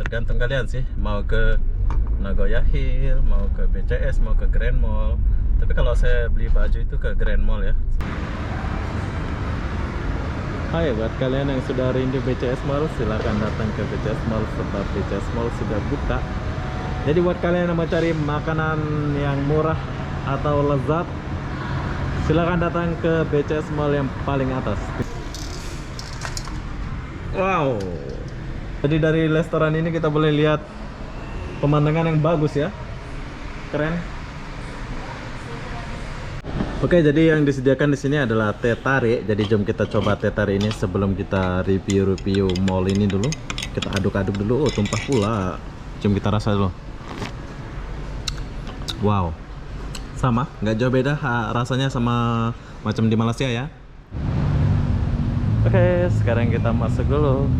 tergantung kalian sih mau ke Nagoya Hill, mau ke BCS, mau ke Grand Mall. Tapi kalau saya beli baju itu ke Grand Mall ya. Hai, buat kalian yang sudah rindu BCS Mall, silahkan datang ke BCS Mall sebab BCS Mall sudah buka. Jadi buat kalian yang mau cari makanan yang murah atau lezat, silahkan datang ke BCS Mall yang paling atas. Wow. Jadi dari restoran ini kita boleh lihat pemandangan yang bagus ya. Keren. Oke, jadi yang disediakan di sini adalah teh tarik. Jadi jom kita coba teh tarik ini sebelum kita review mall ini dulu. Kita aduk-aduk dulu. Oh, tumpah pula. Jom kita rasa dulu. Wow. Sama, nggak jauh beda rasanya sama macam di Malaysia ya. Oke, sekarang kita masuk dulu.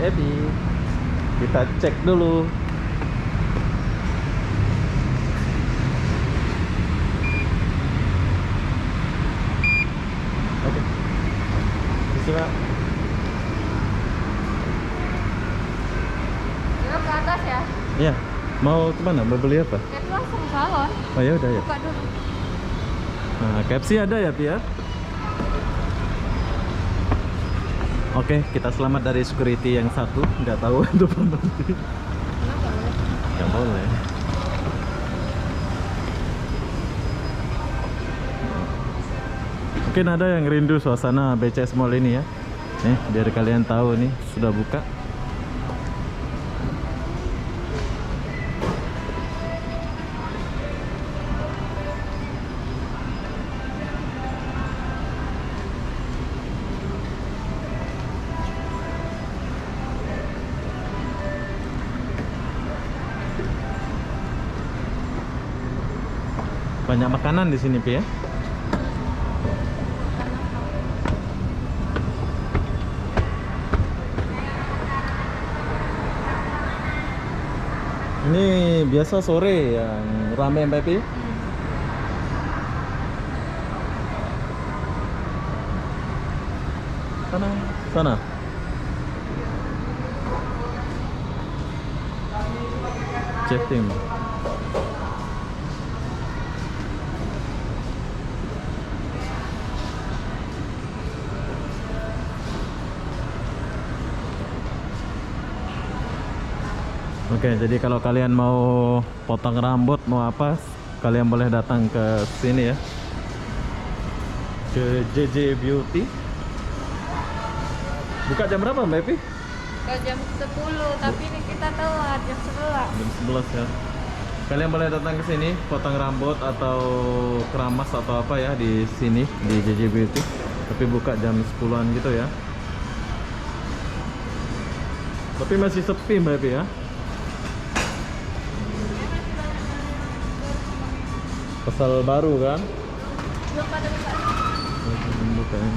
Mbak Ebi, kita cek dulu. Oke, bismillah. Kita ke atas ya? Iya, mau kemana? Mau beli apa? Kita langsung salon. Oh ya udah ya. Buka dulu. Nah, KFC ada ya, Pia? Oke, kita selamat dari security yang satu. Nggak tahu itu apa nanti. Kenapa boleh? Nggak boleh. Mungkin ada yang rindu suasana BCS Mall ini ya. Nih, biar kalian tahu nih sudah buka. Banyak makanan di sini, Pi ya. Ini biasa sore yang rame, Mbak Pi. Sana, sana. Chatting. Oke, jadi kalau kalian mau potong rambut, mau apa, kalian boleh datang ke sini ya. Ke JJ Beauty. Buka jam berapa, Mbak Epi? Ke jam 10, tapi ini kita telat jam 11. Jam 11 ya. Kalian boleh datang ke sini, potong rambut atau keramas atau apa ya di sini di JJ Beauty. Tapi buka jam 10-an gitu ya. Tapi masih sepi, Mbak Epi ya. Pasal baru kan? Belum pada buka. Belum buka ya.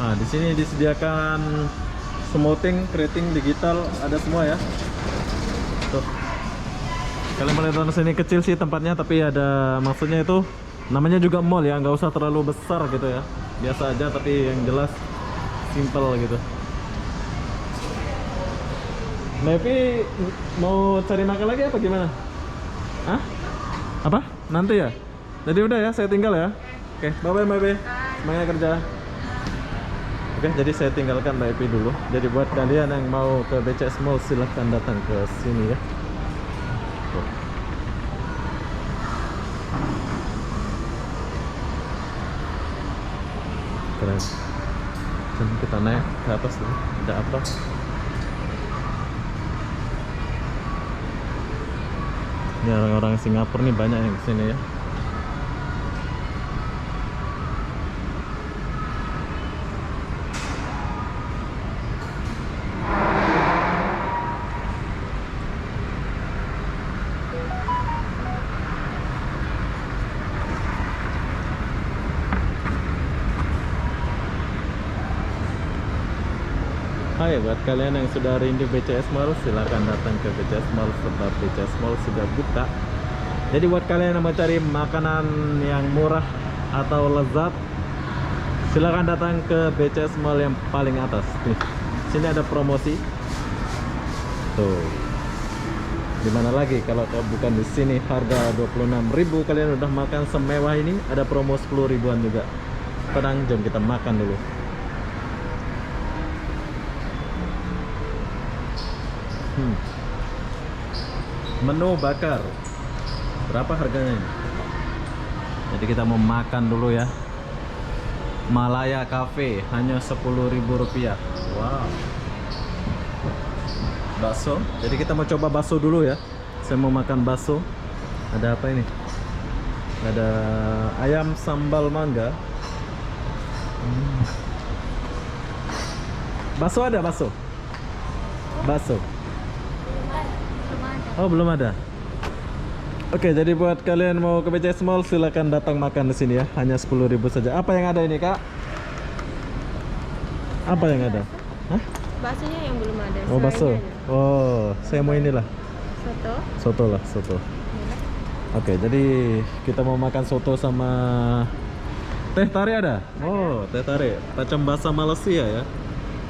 Nah, di sini disediakan smoothing, keriting digital, ada semua ya. Tuh. Kalian boleh datang sini, kecil sih tempatnya, tapi ada maksudnya itu namanya juga mall ya, nggak usah terlalu besar gitu ya. Biasa aja tapi yang jelas simple gitu. Mevi mau cari makan lagi apa gimana? Hah? Apa? Nanti ya? Jadi udah ya, saya tinggal ya. Oke, bye-bye Mevi. Semangat kerja. Oke, jadi saya tinggalkan Mbak Epi dulu. Jadi buat kalian yang mau ke BCS Mall, silahkan datang ke sini ya. Tuh. Keren. Jadi kita naik ke atas dulu. Ada apa? Ini orang-orang Singapura nih banyak yang kesini ya. Hai, buat kalian yang sudah rindu BCS Mall, silahkan datang ke BCS Mall sebab BCS Mall sudah buka. Jadi buat kalian yang mau cari makanan yang murah atau lezat, silakan datang ke BCS Mall yang paling atas. Nih, sini ada promosi. Tuh. Dimana lagi kalau bukan di sini, harga 26.000 kalian udah makan semewah ini, ada promo 10 ribuan juga. Tenang, jom kita makan dulu. Menu bakar. Berapa harganya ini? Jadi kita mau makan dulu ya. Malaya Cafe hanya 10.000 rupiah. Wow. Bakso. Jadi kita mau coba bakso dulu ya. Saya mau makan bakso. Ada apa ini? Ada ayam sambal mangga. Bakso ada bakso? Bakso. Belum ada. Oh, belum ada. Oke, jadi buat kalian mau ke BCS Mall silakan datang makan di sini ya. Hanya 10.000 saja. Apa yang ada ini, Kak? Apa yang ada? Hah? Baksonya yang belum ada. Oh, bakso. Selainnya ada. Oh, saya mau inilah. Soto. Soto lah, soto. Oke, jadi kita mau makan soto sama teh tarik ada? Oh, teh tarik. Macam bahasa Malaysia ya.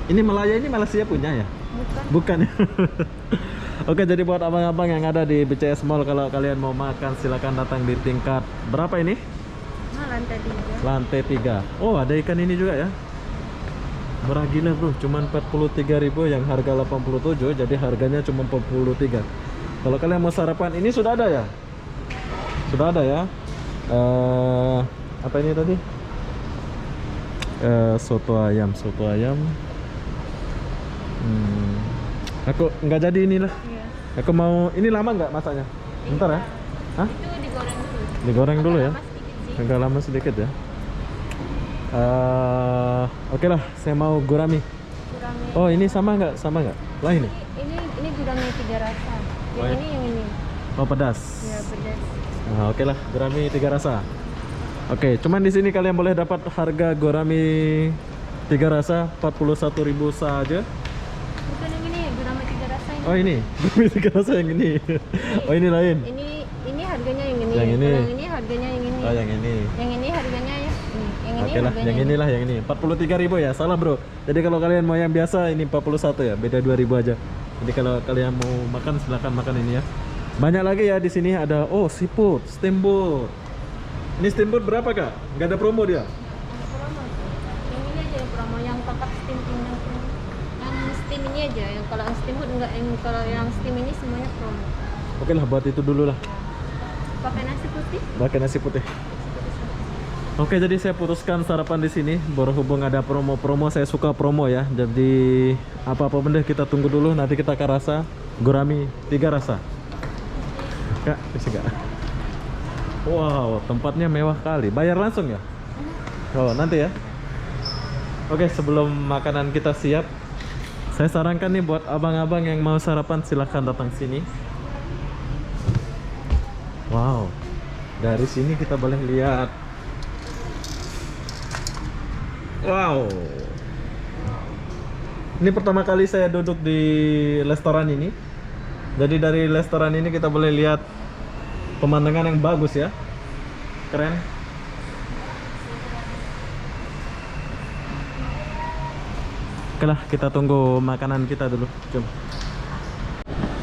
Ini Malaya ini Malaysia punya ya? Bukan. Bukan. Oke, jadi buat abang-abang yang ada di BCS Mall, kalau kalian mau makan silakan datang di tingkat berapa ini? Lantai 3. Lantai 3. Oh, ada ikan ini juga ya. Murah gila bro, cuman 43.000 yang harga 87, jadi harganya cuma 43. Kalau kalian mau sarapan, ini sudah ada ya? Sudah ada ya. Apa ini tadi? Soto ayam. Aku nggak jadi inilah. Iya. Aku mau, ini lama nggak masaknya? Bentar ya. Hah? Itu digoreng dulu. Digoreng dulu ya. Lama sedikit sih. Agak lama sedikit ya. Oke lah, saya mau gurami. Gurame. Oh, ini sama nggak? Sama nggak? Lah ini. Ini gurame 3 rasa. Oh, Yang ya. ini yang ini. Oh, pedas. Ya pedas. Nah, oke lah, gurami 3 rasa. Oke, cuman di sini kalian boleh dapat harga gurami 3 rasa 41.000 saja. Bukan yang ini, gurame 3 rasa ini. Oh, ini. Gurami 3 rasa yang ini. Oh, ini lain. Ini harganya yang ini. Yang ini. Kalau yang ini harganya yang ini. Oh, yang ini. Yang ini harganya ya. Yang ini Oke lah, harganya yang inilah yang ini. 43.000 ya. Salah, Bro. Jadi kalau kalian mau yang biasa ini 41 ya. Beda 2.000 aja. Jadi kalau kalian mau makan silakan makan ini ya. Banyak lagi ya di sini ada seafood, steamboat. Ini steamboat berapa, Kak? Nggak ada promo dia. Ada promo. Yang ini aja yang promo, yang kotak steam yang steam ini aja. Yang kalau yang steamboat enggak, kalau yang steam ini semuanya promo. Oke lah, buat itu dulu lah. Pakai nasi putih. Pakai nasi putih. Oke, jadi saya putuskan sarapan di sini. Berhubung ada promo-promo, saya suka promo ya. Jadi apa-apa benda kita tunggu dulu. Nanti kita akan rasa gurami 3 rasa. Kak, bisa gak? Wow, tempatnya mewah kali. Bayar langsung ya? Oh, nanti ya. Oke, sebelum makanan kita siap, saya sarankan nih buat abang-abang yang mau sarapan silahkan datang sini. Wow, dari sini kita boleh lihat. Wow, ini pertama kali saya duduk di restoran ini. Jadi dari restoran ini kita boleh lihat pemandangan yang bagus ya. Keren. Oke lah, kita tunggu makanan kita dulu. Jom.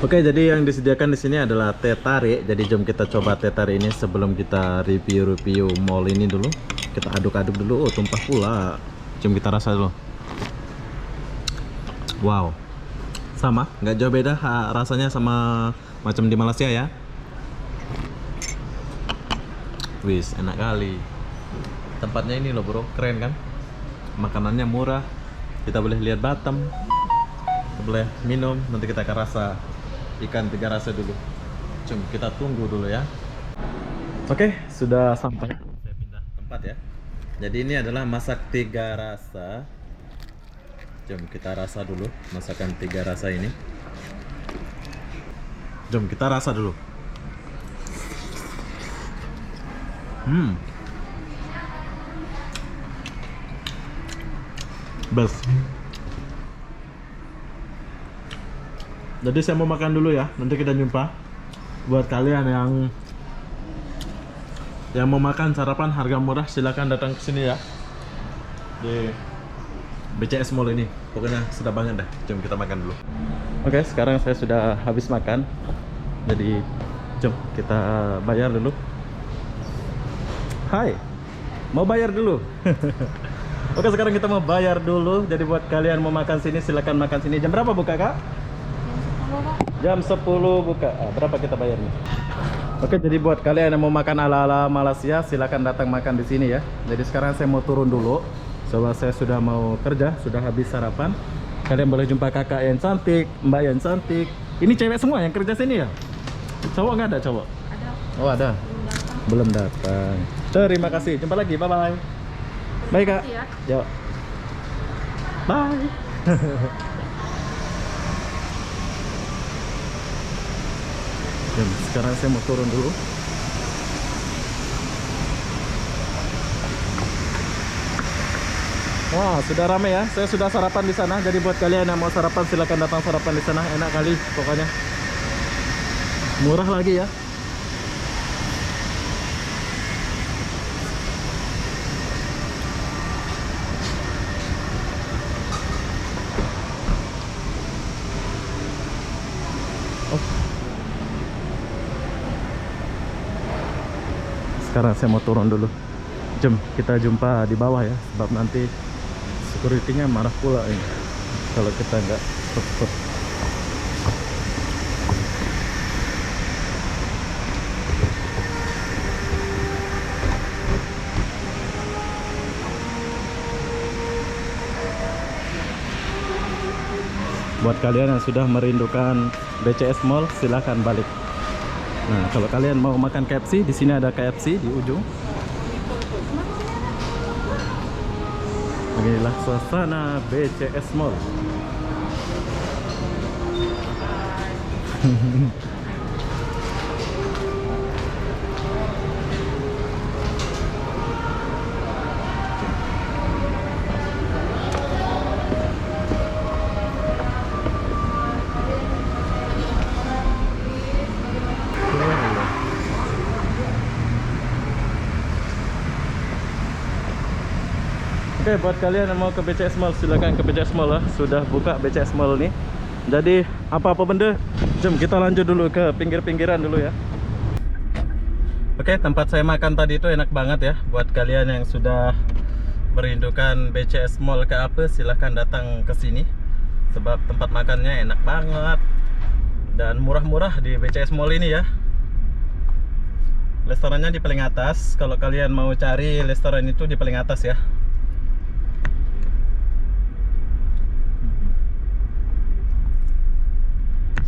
Oke, jadi yang disediakan di sini adalah teh tarik. Jadi jom kita coba teh tarik ini sebelum kita review mall ini dulu. Kita aduk-aduk dulu. Oh, tumpah pula. Jom kita rasa dulu. Wow. Sama, nggak jauh beda rasanya sama macam di Malaysia ya. Wis, enak kali. Tempatnya ini loh bro, keren kan? Makanannya murah. Kita boleh lihat Batam. Kita boleh minum, nanti kita akan rasa ikan 3 rasa dulu. Cuma kita tunggu dulu ya. Oke, sudah sampai. Saya pindah tempat ya. Jadi ini adalah masak 3 rasa. Jom kita rasa dulu masakan 3 rasa ini. Jom kita rasa dulu. Best. Jadi saya mau makan dulu ya. Nanti kita jumpa. Buat kalian yang Yang mau makan sarapan harga murah silakan datang ke sini ya. Di BCS Mall ini. Pokoknya sedap banget dah. Jom kita makan dulu. Oke, sekarang saya sudah habis makan. Jadi jom kita bayar dulu. Hai. Mau bayar dulu. Oke, sekarang kita mau bayar dulu. Jadi buat kalian mau makan sini silakan makan sini. Jam berapa buka, Kak? Jam 10 buka. Berapa kita bayarnya? Oke, jadi buat kalian yang mau makan ala-ala Malaysia silakan datang makan di sini ya. Jadi sekarang saya mau turun dulu. Soalnya saya sudah mau kerja, sudah habis sarapan. Kalian boleh jumpa kakak yang cantik, mbak yang cantik. Ini cewek semua yang kerja sini ya? Cowok nggak ada cowok? Ada. Oh ada. Belum datang. Terima kasih. Jumpa lagi. Bye bye. Bye Kak. Ya. Yuk. Bye. Sekarang saya mau turun dulu. Wah, sudah ramai ya. Saya sudah sarapan di sana. Jadi buat kalian yang mau sarapan silakan datang sarapan di sana. Enak kali pokoknya. Murah lagi ya. Sekarang saya mau turun dulu. Jom kita jumpa di bawah ya. Sebab nanti security-nya marah pula ini kalau kita nggak stop. Buat kalian yang sudah merindukan BCS Mall silahkan balik. Nah, kalau kalian mau makan KFC, di sini ada KFC di ujung. Inilah suasana BCS Mall. Oke, buat kalian yang mau ke BCS Mall silakan ke BCS Mall lah. Sudah buka BCS Mall nih. Jadi apa-apa benda, jom kita lanjut dulu ke pinggir-pinggiran dulu ya. Oke, tempat saya makan tadi itu enak banget ya. Buat kalian yang sudah merindukan BCS Mall ke apa, silahkan datang ke sini. Sebab tempat makannya enak banget dan murah-murah di BCS Mall ini ya. Restorannya di paling atas. Kalau kalian mau cari restoran itu di paling atas ya.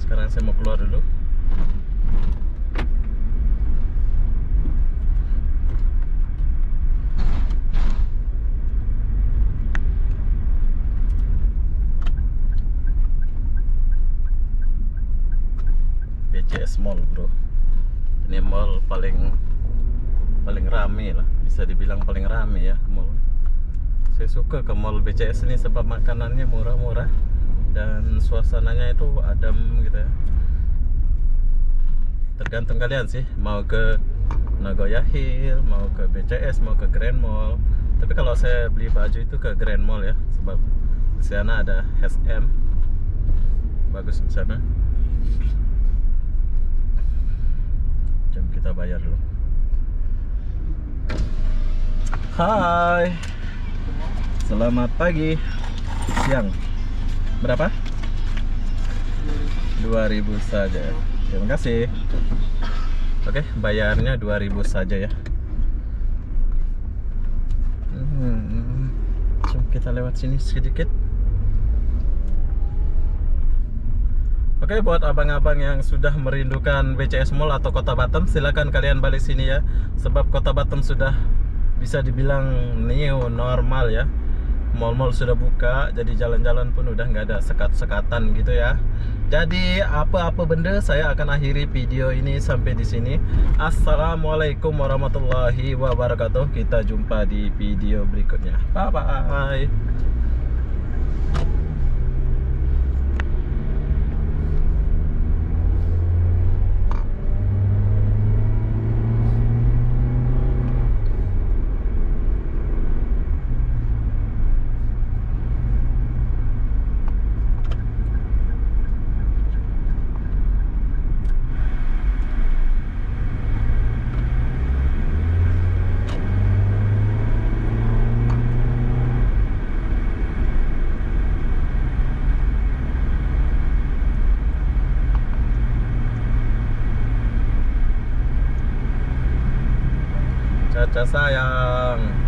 Sekarang saya mau keluar dulu. BCS Mall bro. Ini mall paling rame lah. Bisa dibilang paling rame ya mall. Saya suka ke mall BCS ini sebab makanannya murah-murah dan suasananya itu adem gitu ya. Tergantung kalian sih mau ke Nagoya Hill, mau ke BCS, mau ke Grand Mall. Tapi kalau saya beli baju itu ke Grand Mall ya, sebab di sana ada H&M bagus di sana. Jom kita bayar dulu. Hai, selamat pagi, siang. Berapa? 2000 saja. Terima kasih. Oke, bayarnya 2000 saja ya. Jom kita lewat sini sedikit. Oke, buat abang-abang yang sudah merindukan BCS Mall atau Kota Batam, silakan kalian balik sini ya. Sebab Kota Batam sudah bisa dibilang new normal ya. Mall-mall sudah buka, jadi jalan-jalan pun udah nggak ada sekat-sekatan gitu ya. Jadi apa-apa benda saya akan akhiri video ini sampai di sini. Assalamualaikum warahmatullahi wabarakatuh. Kita jumpa di video berikutnya. Bye bye. Kakak sayang.